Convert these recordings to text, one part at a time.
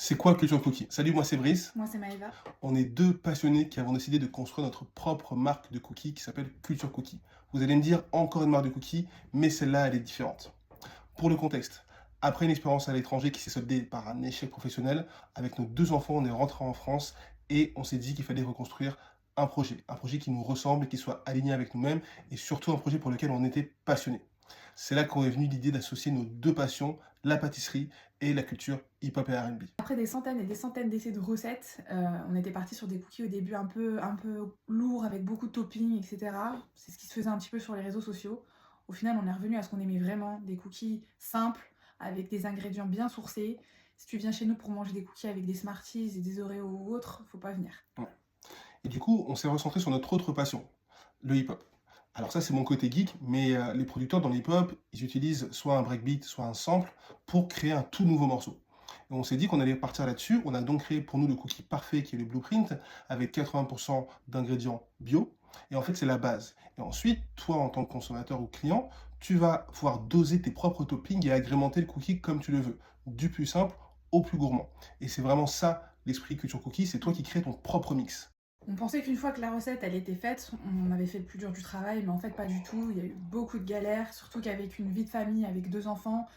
C'est quoi Culture Cookie? Salut, moi c'est Brice. Moi, c'est Maëva. On est deux passionnés qui avons décidé de construire notre propre marque de cookies qui s'appelle Culture Cookie. Vous allez me dire encore une marque de cookies, mais celle-là, elle est différente. Pour le contexte, après une expérience à l'étranger qui s'est soldée par un échec professionnel, avec nos deux enfants, on est rentré en France et on s'est dit qu'il fallait reconstruire un projet qui nous ressemble, qui soit aligné avec nous-mêmes et surtout un projet pour lequel on était passionné. C'est là qu'en est venue l'idée d'associer nos deux passions, la pâtisserie et la culture hip-hop et R&B. Après des centaines et des centaines d'essais de recettes, on était parti sur des cookies au début un peu lourds avec beaucoup de toppings, et cetera. C'est ce qui se faisait un petit peu sur les réseaux sociaux. Au final, on est revenu à ce qu'on aimait vraiment, des cookies simples, avec des ingrédients bien sourcés. Si tu viens chez nous pour manger des cookies avec des Smarties et des Oreos ou autres, faut pas venir. Ouais. Et du coup, on s'est recentré sur notre autre passion, le hip-hop. Alors ça, c'est mon côté geek, mais les producteurs dans le hip-hop, ils utilisent soit un breakbeat, soit un sample pour créer un tout nouveau morceau. Et on s'est dit qu'on allait partir là-dessus. On a donc créé pour nous le cookie parfait qui est le blueprint avec 80% d'ingrédients bio. Et en fait, c'est la base. Et ensuite, toi, en tant que consommateur ou client, tu vas pouvoir doser tes propres toppings et agrémenter le cookie comme tu le veux, du plus simple au plus gourmand. Et c'est vraiment ça l'esprit culture cookie, c'est toi qui crées ton propre mix. On pensait qu'une fois que la recette elle était faite, on avait fait le plus dur du travail, mais en fait pas du tout. Il y a eu beaucoup de galères, surtout qu'avec une vie de famille, avec deux enfants,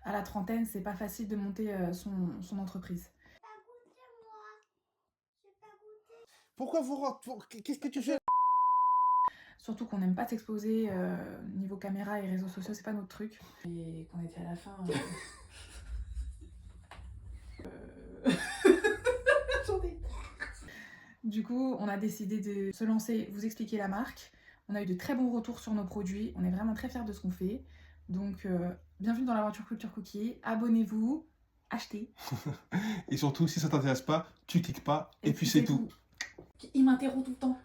à la trentaine, c'est pas facile de monter son entreprise. Pourquoi vous rentrez? Qu'est-ce que tu fais? Surtout qu'on n'aime pas s'exposer niveau caméra et réseaux sociaux, c'est pas notre truc. Et qu'on était à la fin. J'en ai. Du coup, on a décidé de se lancer, vous expliquer la marque. On a eu de très bons retours sur nos produits. On est vraiment très fiers de ce qu'on fait. Donc, bienvenue dans l'aventure Culture Cookie. Abonnez-vous, achetez. Et surtout, si ça t'intéresse pas, tu cliques pas, et puis c'est tout. Il m'interrompt tout le temps.